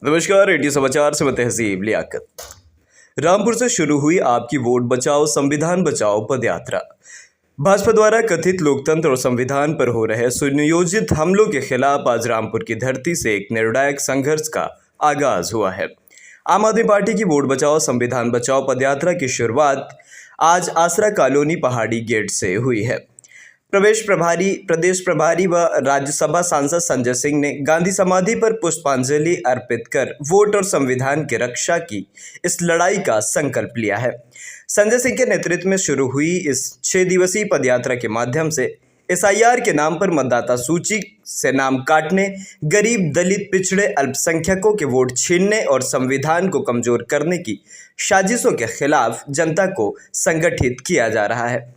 नमस्कार, रेडियो समाचार से मैं तहसीब लियाकत। रामपुर से शुरू हुई आपकी वोट बचाओ संविधान बचाओ पदयात्रा। भाजपा द्वारा कथित लोकतंत्र और संविधान पर हो रहे सुनियोजित हमलों के खिलाफ आज रामपुर की धरती से एक निर्णायक संघर्ष का आगाज हुआ है। आम आदमी पार्टी की वोट बचाओ संविधान बचाओ पदयात्रा की शुरुआत आज आसरा कॉलोनी पहाड़ी गेट से हुई है। प्रदेश प्रभारी व राज्यसभा सांसद संजय सिंह ने गांधी समाधि पर पुष्पांजलि अर्पित कर वोट और संविधान की रक्षा की इस लड़ाई का संकल्प लिया है। संजय सिंह के नेतृत्व में शुरू हुई इस 6 दिवसीय पदयात्रा के माध्यम से एसआईआर के नाम पर मतदाता सूची से नाम काटने, गरीब, दलित, पिछड़े, अल्पसंख्यकों के वोट छीनने और संविधान को कमजोर करने की साजिशों के खिलाफ जनता को संगठित किया जा रहा है।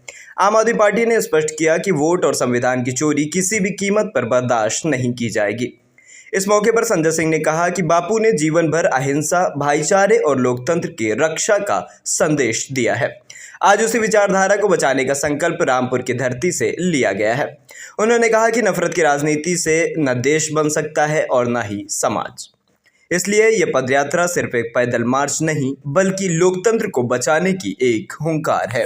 आम आदमी पार्टी ने स्पष्ट किया कि वोट और संविधान की चोरी किसी भी कीमत पर बर्दाश्त नहीं की जाएगी। इस मौके पर संजय सिंह ने कहा कि बापू ने जीवन भर अहिंसा, भाईचारे और लोकतंत्र की रक्षा का संदेश दिया है। आज उसी विचारधारा को बचाने का संकल्प रामपुर की धरती से लिया गया है। उन्होंने कहा कि नफरत की राजनीति से न देश बन सकता है और न ही समाज। इसलिए यह पदयात्रा सिर्फ एक पैदल मार्च नहीं, बल्कि लोकतंत्र को बचाने की एक हुंकार है।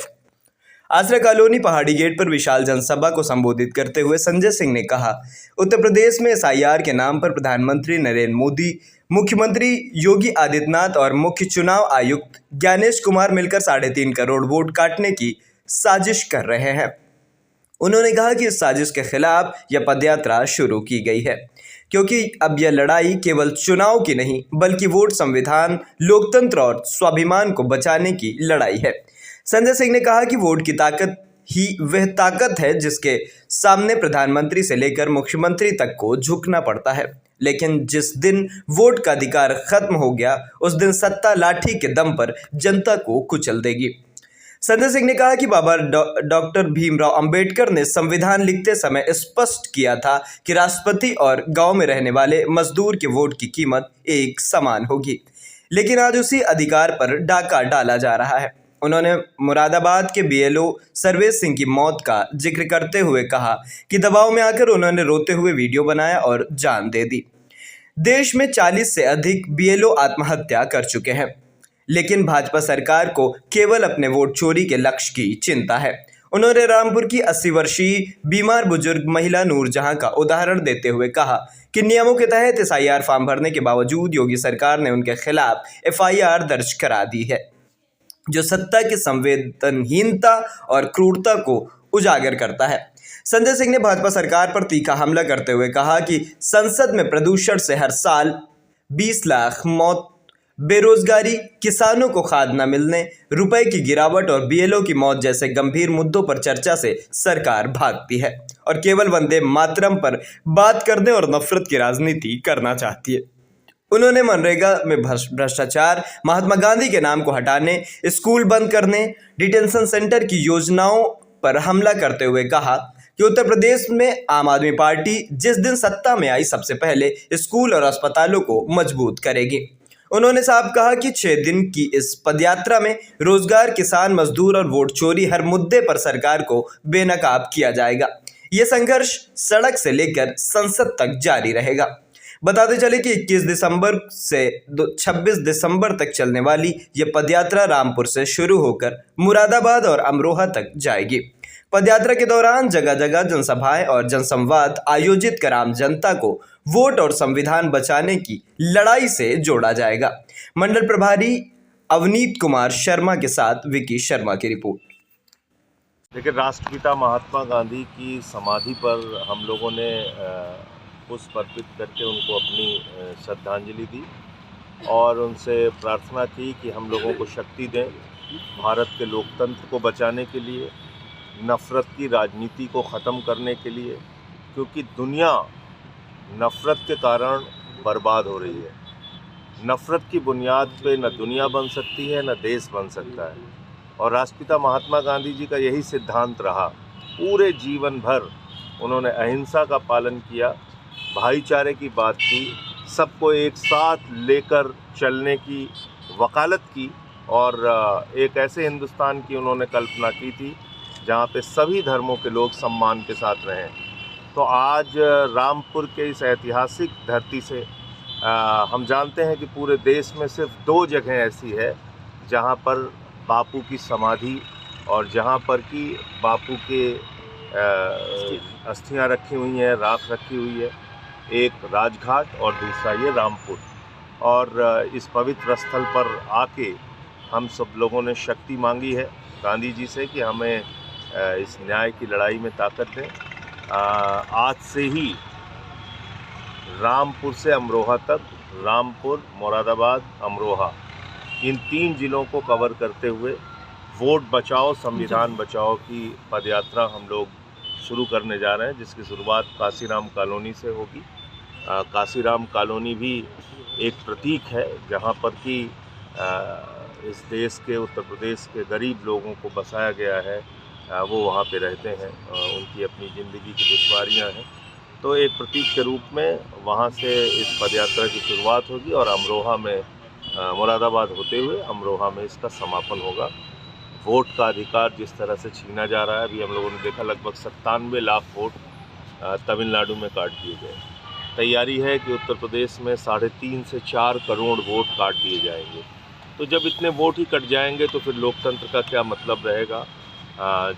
आसरा कॉलोनी पहाड़ी गेट पर विशाल जनसभा को संबोधित करते हुए संजय सिंह ने कहा, उत्तर प्रदेश में एसआईआर के नाम पर प्रधानमंत्री नरेंद्र मोदी, मुख्यमंत्री योगी आदित्यनाथ और मुख्य चुनाव आयुक्त ज्ञानेश कुमार मिलकर 3.5 करोड़ वोट काटने की साजिश कर रहे हैं। उन्होंने कहा कि इस साजिश के खिलाफ यह पदयात्रा शुरू की गई है, क्योंकि अब यह लड़ाई केवल चुनाव की नहीं, बल्कि वोट, संविधान, लोकतंत्र और स्वाभिमान को बचाने की लड़ाई है। संजय सिंह ने कहा कि वोट की ताकत ही वह ताकत है जिसके सामने प्रधानमंत्री से लेकर मुख्यमंत्री तक को झुकना पड़ता है, लेकिन जिस दिन वोट का अधिकार खत्म हो गया, उस दिन सत्ता लाठी के दम पर जनता को कुचल देगी। संजय सिंह ने कहा कि बाबा डॉक्टर भीमराव अंबेडकर ने संविधान लिखते समय स्पष्ट किया था कि राष्ट्रपति और गांव में रहने वाले मजदूर के वोट की कीमत एक समान होगी, लेकिन आज उसी अधिकार पर डाका डाला जा रहा है। उन्होंने मुरादाबाद के बीएलओ सर्वेश सिंह की मौत का जिक्र करते हुए कहा कि दबाव में आकर उन्होंने रोते हुए वीडियो बनाया और जान दे दी। देश में 40 से अधिक बीएलओ आत्महत्या कर चुके हैं, लेकिन भाजपा सरकार को केवल अपने वोट चोरी के लक्ष्य की चिंता है। उन्होंने रामपुर की 80 वर्षीय बीमार बुजुर्ग महिला नूरजहां का उदाहरण देते हुए कहा कि नियमों के तहत एसआईआर फॉर्म भरने के बावजूद योगी सरकार ने उनके खिलाफ एफआईआर दर्ज करा दी है, जो सत्ता की संवेदनहीनता और क्रूरता को उजागर करता है। संजय सिंह ने भाजपा सरकार पर तीखा हमला करते हुए कहा कि संसद में प्रदूषण से हर साल 20 लाख मौत, बेरोजगारी, किसानों को खाद न मिलने, रुपए की गिरावट और बीएलओ की मौत जैसे गंभीर मुद्दों पर चर्चा से सरकार भागती है और केवल वंदे मातरम पर बात करने और नफरत की राजनीति करना चाहती है। उन्होंने मनरेगा में भ्रष्टाचार, महात्मा गांधी के नाम को हटाने, स्कूल बंद करने, डिटेंशन सेंटर की योजनाओं पर हमला करते हुए कहा कि उत्तर प्रदेश में आम आदमी पार्टी जिस दिन सत्ता में आई, सबसे पहले स्कूल और अस्पतालों को मजबूत करेगी। उन्होंने साफ कहा कि 6 दिन की इस पदयात्रा में रोजगार, किसान, मजदूर और वोट चोरी हर मुद्दे पर सरकार को बेनकाब किया जाएगा। ये संघर्ष सड़क से लेकर संसद तक जारी रहेगा। बताते चले कि 21 दिसंबर से 26 दिसंबर तक चलने वाली ये पदयात्रा रामपुर से शुरू होकर मुरादाबाद और अमरोहा तक जाएगी। पदयात्रा के दौरान जगह जगह जनसभाएं और जनसंवाद आयोजित कर आम जनता को वोट और संविधान बचाने की लड़ाई से जोड़ा जाएगा। मंडल प्रभारी अवनीत कुमार शर्मा के साथ विकी शर्मा की रिपोर्ट। देखिए, राष्ट्रपिता महात्मा गांधी की समाधि पर हम लोगों ने पुष्प अर्पित करके उनको अपनी श्रद्धांजलि दी और उनसे प्रार्थना की कि हम लोगों को शक्ति दें भारत के लोकतंत्र को बचाने के लिए, नफ़रत की राजनीति को ख़त्म करने के लिए, क्योंकि दुनिया नफ़रत के कारण बर्बाद हो रही है। नफ़रत की बुनियाद पे न दुनिया बन सकती है, न देश बन सकता है। और राष्ट्रपिता महात्मा गांधी जी का यही सिद्धांत रहा। पूरे जीवन भर उन्होंने अहिंसा का पालन किया, भाईचारे की बात की, सबको एक साथ लेकर चलने की वकालत की और एक ऐसे हिंदुस्तान की उन्होंने कल्पना की थी जहाँ पे सभी धर्मों के लोग सम्मान के साथ रहें। तो आज रामपुर के इस ऐतिहासिक धरती से हम जानते हैं कि पूरे देश में सिर्फ 2 जगह ऐसी है जहां पर बापू की समाधि और जहां पर कि बापू के अस्थियां रखी हुई हैं, राख रखी हुई है। एक राजघाट और दूसरा ये रामपुर। और इस पवित्र स्थल पर आके हम सब लोगों ने शक्ति मांगी है गांधी जी से कि हमें इस न्याय की लड़ाई में ताकत दें। आज से ही रामपुर से अमरोहा तक, रामपुर, मुरादाबाद, अमरोहा, इन 3 जिलों को कवर करते हुए वोट बचाओ संविधान बचाओ की पदयात्रा हम लोग शुरू करने जा रहे हैं, जिसकी शुरुआत काशीराम कॉलोनी से होगी। काशीराम कॉलोनी भी एक प्रतीक है जहां पर कि इस देश के, उत्तर प्रदेश के गरीब लोगों को बसाया गया है। वो वहाँ पे रहते हैं, उनकी अपनी ज़िंदगी की दुश्वारियाँ हैं। तो एक प्रतीक के रूप में वहाँ से इस पदयात्रा की शुरुआत होगी और अमरोहा में, मुरादाबाद होते हुए अमरोहा में इसका समापन होगा। वोट का अधिकार जिस तरह से छीना जा रहा है, अभी हम लोगों ने देखा लगभग 97 लाख वोट तमिलनाडु में काट दिए गए। तैयारी है कि उत्तर प्रदेश में 3.5 से 4 करोड़ वोट काट दिए जाएंगे। तो जब इतने वोट ही कट जाएंगे तो फिर लोकतंत्र का क्या मतलब रहेगा।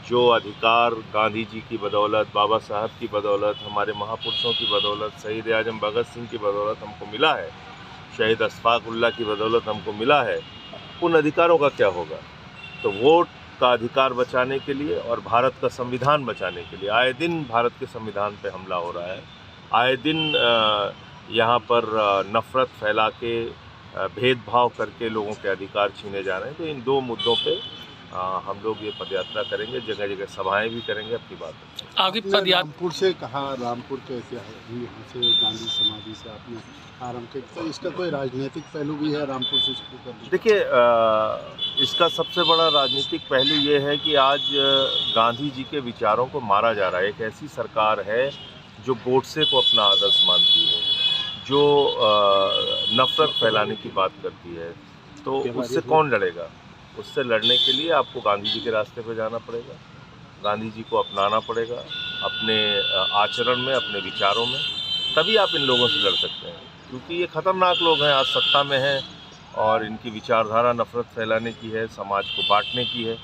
जो अधिकार गांधी जी की बदौलत, बाबा साहब की बदौलत, हमारे महापुरुषों की बदौलत, शहीद आजम भगत सिंह की बदौलत हमको मिला है, शहीद अशफाक उल्लाह की बदौलत हमको मिला है, उन अधिकारों का क्या होगा। तो वोट का अधिकार बचाने के लिए और भारत का संविधान बचाने के लिए आए दिन भारत के संविधान पे हमला हो रहा है। आए दिन यहाँ पर नफ़रत फैला के, भेदभाव करके लोगों के अधिकार छीने जा रहे हैं। तो इन 2 मुद्दों पे हम लोग ये पदयात्रा करेंगे, जगह जगह सभाएं भी करेंगे। अपनी बात आगे पदयात्रा रामपुर से कहा, रामपुर कैसे है, यहाँ से गांधी समाधि से आपने आरंभ किया, तो इसका कोई राजनीतिक पहलू भी है रामपुर से शुरू करने? देखिए, इसका सबसे बड़ा राजनीतिक पहलू ये है कि आज गांधी जी के विचारों को मारा जा रहा है। एक ऐसी सरकार है जो गोडसे को अपना आदर्श मानती है, जो नफ़रत फैलाने की बात करती है। तो उससे कौन लड़ेगा? उससे लड़ने के लिए आपको गांधी जी के रास्ते पर जाना पड़ेगा, गांधी जी को अपनाना पड़ेगा अपने आचरण में, अपने विचारों में, तभी आप इन लोगों से लड़ सकते हैं। क्योंकि ये ख़तरनाक लोग हैं, आज सत्ता में हैं और इनकी विचारधारा नफ़रत फैलाने की है, समाज को बांटने की है।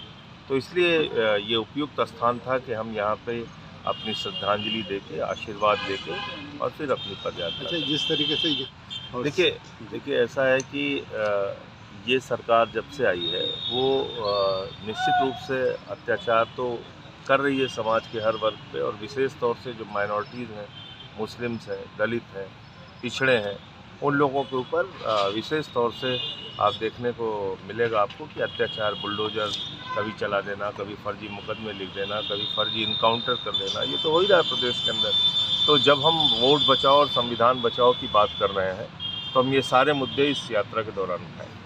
तो इसलिए ये उपयुक्त स्थान था कि हम यहाँ पे अपनी श्रद्धांजलि देके, आशीर्वाद देके और फिर अपनी पदयात्रा। अच्छा, जिस तरीके से देखिए ऐसा है कि ये सरकार जब से आई है वो निश्चित रूप से अत्याचार तो कर रही है समाज के हर वर्ग पे, और विशेष तौर से जो माइनॉरिटीज़ हैं, मुस्लिम्स हैं, दलित हैं, पिछड़े हैं, उन लोगों के ऊपर विशेष तौर से आप देखने को मिलेगा आपको कि अत्याचार, बुलडोजर कभी चला देना, कभी फर्जी मुकदमे लिख देना, कभी फर्जी इनकाउंटर कर देना, ये तो हो ही रहा है प्रदेश के अंदर। तो जब हम वोट बचाओ और संविधान बचाओ की बात कर रहे हैं तो हम ये सारे मुद्दे इस यात्रा के दौरान उठाएंगे।